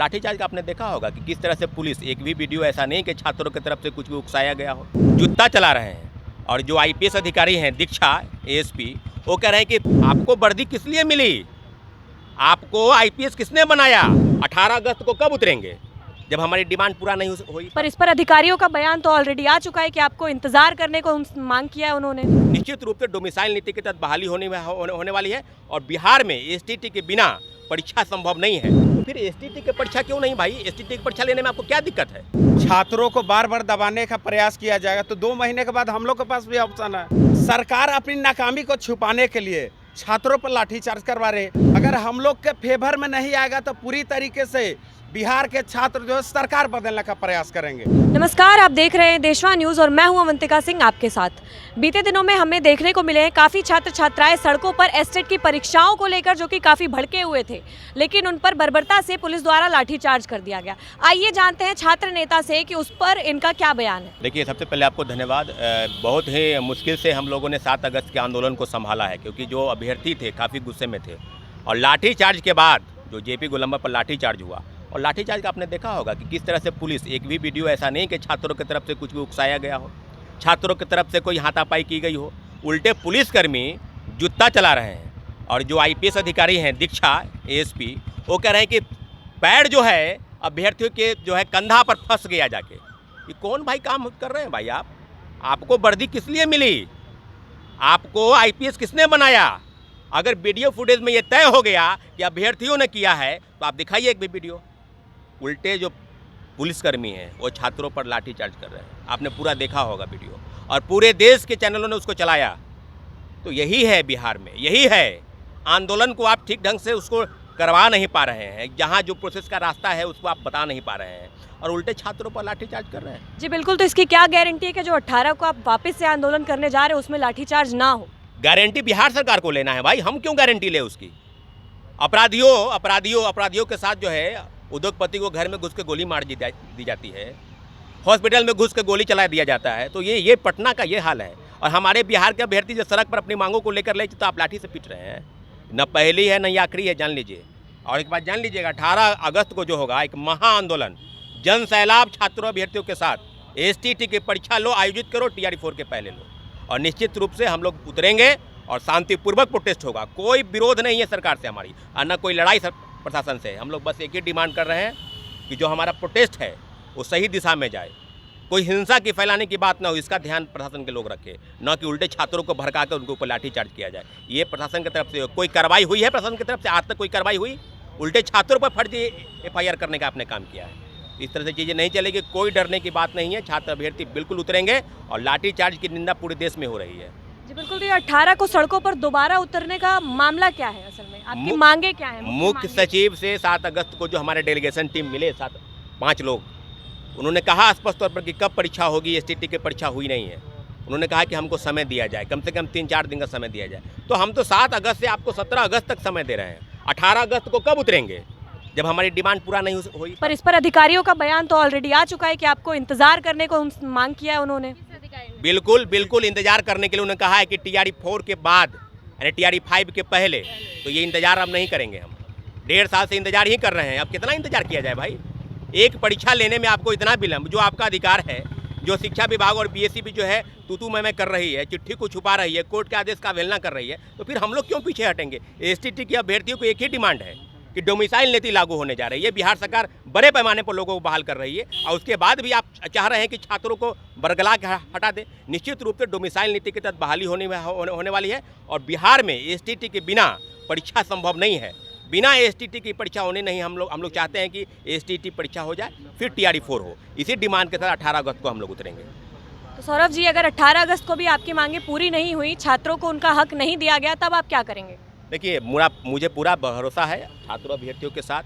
और लाठीचार्ज का आपने देखा होगा कि किस तरह से पुलिस, एक भी वीडियो ऐसा नहीं कि छात्रों की तरफ से कुछ भी उकसाया गया हो, जुत्ता चला रहे हैं। और जो आईपीएस अधिकारी हैं दीक्षा एएसपी, वो कह रहे हैं कि आपको वर्दी किस लिए मिली, आपको आईपीएस किसने बनाया, 18 अगस्त को कब उतरेंगे जब हमारी डिमांड पूरा नहीं हुई। पर इस पर अधिकारियों का बयान तो ऑलरेडी आ चुका है कि आपको इंतजार करने को मांग किया है उन्होंने। निश्चित रूप से डोमिसाइल नीति के तहत बहाली होने वाली है और बिहार में एसटीटी के बिना परीक्षा संभव नहीं है। तो फिर एसटीटी की परीक्षा क्यों नहीं भाई, एसटीटी की परीक्षा लेने में आपको क्या दिक्कत है? छात्रों को बार बार दबाने का प्रयास किया जाएगा तो 2 महीने के बाद हम लोग के पास भी ऑप्शन है। सरकार अपनी नाकामी को छुपाने के लिए छात्रों पर लाठीचार्ज करवा रहे। अगर हम लोग के फेवर में नहीं आएगा तो पूरी तरीके से बिहार के छात्र जो है सरकार बदलने का प्रयास करेंगे। नमस्कार, आप देख रहे हैं देशवा न्यूज़ और मैं हूं अवंतिका सिंह आपके साथ। बीते दिनों में हमें देखने को मिले हैं काफ़ी छात्र छात्राएं सड़कों पर एसटेट की परीक्षाओं को लेकर जो कि काफ़ी भड़के हुए थे, लेकिन उन पर बर्बरता से पुलिस द्वारा लाठीचार्ज कर दिया गया। आइए जानते हैं छात्र नेता से कि उस पर इनका क्या बयान है। देखिए, सबसे पहले आपको धन्यवाद। बहुत ही मुश्किल से हम लोगों ने 7 अगस्त के आंदोलन को संभाला है, क्योंकि जो अभ्यर्थी थे काफ़ी गुस्से में थे और लाठीचार्ज के बाद जो जेपी गोलंबर पर लाठीचार्ज हुआ, और लाठीचार्ज का आपने देखा होगा कि किस तरह से पुलिस, एक भी वीडियो ऐसा नहीं कि छात्रों की तरफ से कुछ भी उकसाया गया हो, छात्रों की तरफ से कोई हाथापाई की गई हो, उल्टे पुलिसकर्मी जुत्ता चला रहे हैं। और जो आईपीएस अधिकारी हैं दीक्षा एएसपी, वो कह रहे हैं कि पैर जो है अभ्यर्थियों के जो है कंधा पर फंस गया जाके। ये कौन भाई काम कर रहे हैं भाई आप? आपको वर्दी किस लिए मिली, आपको आईपीएस किसने बनाया? अगर वीडियो फुटेज में ये तय हो गया कि अभ्यर्थियों ने किया है तो आप दिखाइए एक भी वीडियो। उल्टे जो पुलिसकर्मी हैं वो छात्रों पर लाठीचार्ज कर रहे हैं, आपने पूरा देखा होगा वीडियो, और पूरे देश के चैनलों ने उसको चलाया। तो यही है बिहार में, यही है आंदोलन को आप ठीक ढंग से उसको करवा नहीं पा रहे हैं, जहां जो प्रोसेस का रास्ता है उसको आप बता नहीं पा रहे हैं और उल्टे छात्रों पर लाठीचार्ज कर रहे हैं। जी बिल्कुल, तो इसकी क्या गारंटी है कि जो 18 को आप वापस से आंदोलन करने जा रहे हैं उसमें लाठीचार्ज ना हो? गारंटी बिहार सरकार को लेना है भाई, हम क्यों गारंटी ले उसकी? अपराधियों के साथ जो है उद्योगपति को घर में घुस के गोली मार दी जाती है, हॉस्पिटल में घुस के गोली चला दिया जाता है। तो ये पटना का ये हाल है। और हमारे बिहार के अभ्यर्थी जो सड़क पर अपनी मांगों को लेकर ले तो आप लाठी से पीट रहे हैं। न पहली है न ये आखिरी है, जान लीजिए। और एक बात जान लीजिएगा, 18 अगस्त को जो होगा एक महा आंदोलन, जन सैलाब छात्रों अभ्यर्थियों के साथ। एसटीटी की परीक्षा लो, आयोजित करो, टीआरई 4 के पहले लो, और निश्चित रूप से हम लोग उतरेंगे और शांतिपूर्वक प्रोटेस्ट होगा। कोई विरोध नहीं है सरकार से हमारी, और न कोई लड़ाई प्रशासन से। हम लोग बस एक ही डिमांड कर रहे हैं कि जो हमारा प्रोटेस्ट है वो सही दिशा में जाए, कोई हिंसा की फैलाने की बात ना हो, इसका ध्यान प्रशासन के लोग रखें, न कि उल्टे छात्रों को भड़का कर उनके ऊपर लाठीचार्ज किया जाए। ये प्रशासन की तरफ से कोई कार्रवाई हुई है? प्रशासन की तरफ से आज तक कोई कार्रवाई हुई? उल्टे छात्रों पर फर्जी FIR करने का आपने काम किया है। इस तरह से चीज़ें नहीं चलेगी, कोई डरने की बात नहीं है। छात्र अभ्यर्थी बिल्कुल उतरेंगे और लाठीचार्ज की निंदा पूरे देश में हो रही है। जी बिल्कुल, तो ये 18 को सड़कों पर दोबारा उतरने का मामला क्या है? असल में आपकी मांगे क्या है? मुख्य सचिव से 7 अगस्त को जो हमारे डेलीगेशन टीम मिले 5 लोग, उन्होंने कहा स्पष्ट तौर पर कि कब परीक्षा होगी। एसटीटी की परीक्षा हुई नहीं है। उन्होंने कहा कि हमको समय दिया जाए, कम से कम 3-4 दिन का समय दिया जाए। तो हम तो 7 अगस्त से आपको 17 अगस्त तक समय दे रहे हैं। 18 अगस्त को कब उतरेंगे जब हमारी डिमांड पूरा नहीं हुई? पर इस पर अधिकारियों का बयान तो ऑलरेडी आ चुका है कि आपको इंतजार करने को मांग किया है उन्होंने। बिल्कुल इंतजार करने के लिए उन्होंने कहा है कि टीआरई 4 के बाद, यानी टीआरई 5 के पहले। तो ये इंतजार अब नहीं करेंगे हम। 1.5 साल से इंतजार ही कर रहे हैं। अब कितना इंतजार किया जाए भाई? एक परीक्षा लेने में आपको इतना विलम्ब, जो आपका अधिकार है, जो शिक्षा विभाग और पीएससी भी जो है तू मैं कर रही है, चिट्ठी को छुपा रही है, कोर्ट के आदेश का अवहेलना कर रही है, तो फिर हम लोग क्यों पीछे हटेंगे? एसटीटी के अभ्यर्थियों को एक ही डिमांड है कि डोमिसाइल नीति लागू होने जा रही है। बिहार सरकार बड़े पैमाने पर लोगों को बहाल कर रही है और उसके बाद भी आप चाह रहे हैं कि छात्रों को बरगला के हटा दे। निश्चित रूप से डोमिसाइल नीति के तहत बहाली होने वाली है और बिहार में एसटीटी के बिना परीक्षा संभव नहीं है। बिना एसटीटी की परीक्षा होने नहीं। हम लोग चाहते हैं कि एसटीटी परीक्षा हो जाए, फिर टीआरई 4 हो। इसी डिमांड के साथ 18 अगस्त को हम लोग उतरेंगे। तो सौरभ जी, अगर 18 अगस्त को भी आपकी मांगे पूरी नहीं हुई, छात्रों को उनका हक नहीं दिया गया, तब आप क्या करेंगे? देखिए, मुझे पूरा भरोसा है छात्रों अभ्यर्थियों के साथ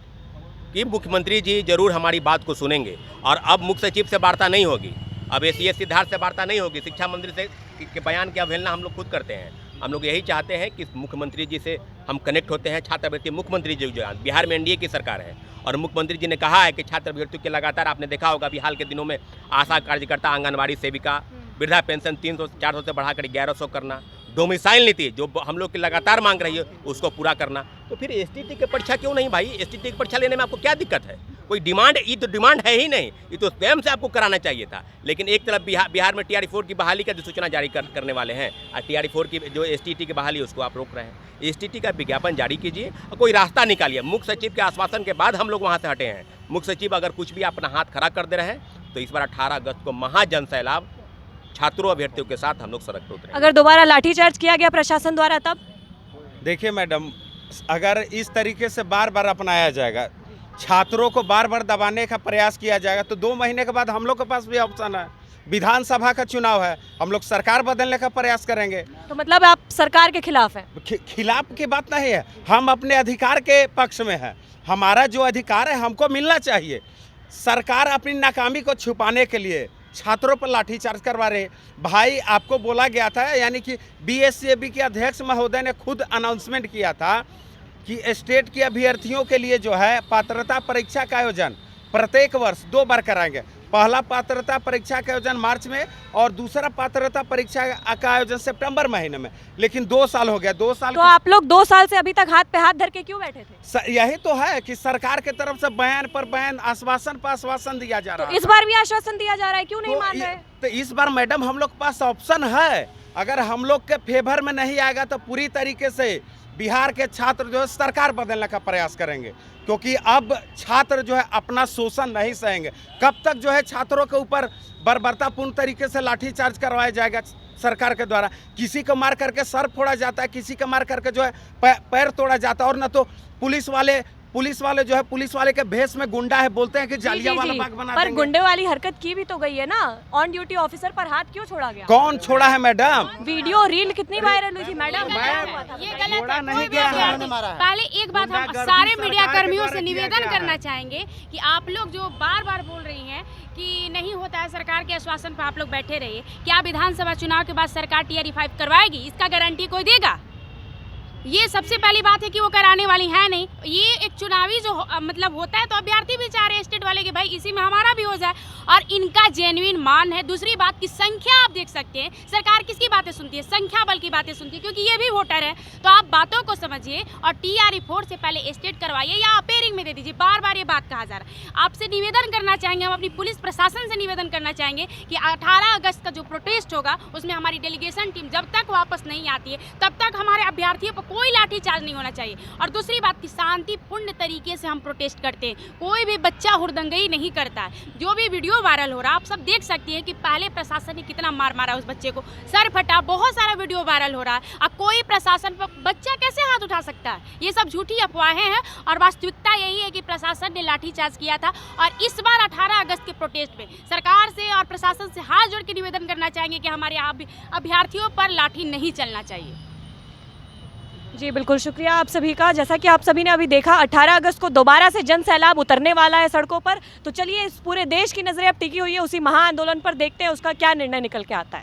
कि मुख्यमंत्री जी जरूर हमारी बात को सुनेंगे। और अब मुख्य सचिव से वार्ता नहीं होगी, अब एसीएस सिद्धार्थ से वार्ता नहीं होगी। शिक्षा मंत्री से के बयान की अवहेलना हम लोग खुद करते हैं। हम लोग यही चाहते हैं कि मुख्यमंत्री जी से हम कनेक्ट होते हैं। छात्र अभ्यर्थी मुख्यमंत्री जी जो बिहार में एनडीए की सरकार है और मुख्यमंत्री जी ने कहा है कि छात्र अभ्यर्थियों के लगातार, आपने देखा होगा अभी हाल के दिनों में आशा कार्यकर्ता, आंगनबाड़ी सेविका, वृद्धा पेंशन 300-400 से बढ़ाकर 1100 करना, डोमिसाइल नीति जो हम लोग की लगातार मांग रही है उसको पूरा करना। तो फिर एसटीटी की परीक्षा क्यों नहीं भाई? एसटीटी की परीक्षा लेने में आपको क्या दिक्कत है? कोई डिमांड, ये तो डिमांड है ही नहीं, ये तो स्वयं से आपको कराना चाहिए था। लेकिन एक तरफ बिहार में TRE-4 की बहाली का जो सूचना जारी करने वाले हैं, और TRE-4 की जो STT की बहाली उसको आप रोक रहे हैं। STT का विज्ञापन जारी कीजिए और कोई रास्ता निकालिए। मुख्य सचिव के आश्वासन के बाद हम लोग वहाँ से हटे हैं। मुख्य सचिव अगर कुछ भी अपना हाथ खड़ा कर दे रहे हैं तो इस बार 18 अगस्त को महाजन सैलाब छात्रों अभ्यर्थियों के साथ हम लोग सड़क पर उतरेंगे। अगर दोबारा लाठीचार्ज किया गया प्रशासन द्वारा तब? देखिए मैडम, अगर इस तरीके से बार बार अपनाया जाएगा, छात्रों को बार बार दबाने का प्रयास किया जाएगा, तो 2 महीने के बाद हम लोग के पास भी ऑप्शन है। विधानसभा का चुनाव है, हम लोग सरकार बदलने का प्रयास करेंगे। तो मतलब आप सरकार के खिलाफ हैं? खिलाफ की बात नहीं है, हम अपने अधिकार के पक्ष में हैं। हमारा जो अधिकार है हमको मिलना चाहिए। सरकार अपनी नाकामी को छुपाने के लिए छात्रों पर लाठीचार्ज करवा रहे। भाई, आपको बोला गया था, यानी कि BSCAB के अध्यक्ष महोदय ने खुद अनाउंसमेंट किया था कि स्टेट के अभ्यर्थियों के लिए जो है पात्रता परीक्षा का आयोजन प्रत्येक वर्ष 2 बार कराएंगे। पहला पात्रता परीक्षा का आयोजन मार्च में और दूसरा पात्रता परीक्षा का आयोजन सितंबर महीने में। लेकिन 2 साल हो गया, 2 साल तो आप लोग 2 साल से अभी तक हाथ पे हाथ धर के क्यों बैठे थे? यही तो है कि सरकार की तरफ से बयान पर बयान, आश्वासन पर आश्वासन दिया जा रहा है। इस बार भी आश्वासन दिया जा रहा है, क्यों नहीं मान रहे? तो इस बार मैडम हम लोग के पास ऑप्शन है। अगर हम लोग के फेवर में नहीं आएगा तो पूरी तरीके से बिहार के छात्र जो है सरकार बदलने का प्रयास करेंगे, क्योंकि अब छात्र जो है अपना शोषण नहीं सहेंगे। कब तक जो है छात्रों के ऊपर बर्बरतापूर्ण तरीके से लाठीचार्ज करवाया जाएगा सरकार के द्वारा? किसी को मार करके सर फोड़ा जाता है, किसी को मार करके जो है पैर तोड़ा जाता है, और न तो पुलिस वाले जो है पुलिस वाले के भेष में गुंडा है, बोलते हैं कि जालियांवाला बाग बना देंगे। पर गुंडे वाली हरकत की भी तो गई है ना। ऑन ड्यूटी ऑफिसर पर हाथ क्यों छोड़ा गया? कौन छोड़ा है मैडम? वीडियो रील कितनी वायरल हुई थी मैडम? ये गलत छोड़ा है, नहीं कोई गया भी है। अभ्यर्थी। पहले एक बात हम गुंडागर्दी सारे सरकार मीडिया के कर्मियों द्वारा से किया निवेदन गया करना है। चाहेंगे कि आप लोग जो बार बार बोल रही हैं कि नहीं होता है, सरकार के आश्वासन पर आप लोग बैठे रहिए। क्या विधानसभा चुनाव के बाद सरकार TRE-5 करवाएगी? इसका गारंटी कोई देगा? ये सबसे पहली बात है कि वो कराने वाली है नहीं। ये एक चुनावी जो मतलब होता है, तो अभ्यर्थी भी चाह रहे हैं स्टेट वाले कि भाई इसी में हमारा भी हो जाए, और इनका जेन्युइन मान है। दूसरी बात की संख्या आप देख सकते हैं, सरकार किसकी बातें सुनती है? संख्या बल की बातें सुनती है, क्योंकि ये भी वोटर है। तो आप बातों को समझिए और TRE-4 से पहले स्टेट करवाइए या अपेयरिंग में दे दीजिए। बार बार ये बात कहा जा रहा है। आपसे निवेदन करना चाहेंगे, हम अपनी पुलिस प्रशासन से निवेदन करना चाहेंगे कि 18 अगस्त का जो प्रोटेस्ट होगा उसमें हमारी डेलीगेशन टीम जब तक वापस नहीं आती है तब तक हमारे अभ्यर्थियों पर कोई लाठीचार्ज नहीं होना चाहिए। और दूसरी बात की शांतिपूर्ण तरीके से हम प्रोटेस्ट करते हैं, कोई भी बच्चा हुड़दंगई नहीं करता है। जो भी वीडियो वायरल हो रहा है आप सब देख सकती हैं कि पहले प्रशासन ने कितना मार मारा उस बच्चे को, सर फटा, बहुत सारा वीडियो वायरल हो रहा है। अब कोई प्रशासन पर बच्चा कैसे हाथ उठा सकता है? ये सब झूठी अफवाहें हैं और वास्तविकता यही है कि प्रशासन ने लाठीचार्ज किया था। और इस बार 18 अगस्त के प्रोटेस्ट में सरकार से और प्रशासन से हाथ जोड़ के निवेदन करना चाहेंगे कि हमारे अभ्यर्थियों पर लाठी नहीं चलना चाहिए। जी बिल्कुल, शुक्रिया आप सभी का। जैसा कि आप सभी ने अभी देखा, 18 अगस्त को दोबारा से जन सैलाब उतरने वाला है सड़कों पर। तो चलिए, इस पूरे देश की नज़रें अब टिकी हुई है उसी महा आंदोलन पर, देखते हैं उसका क्या निर्णय निकल के आता है।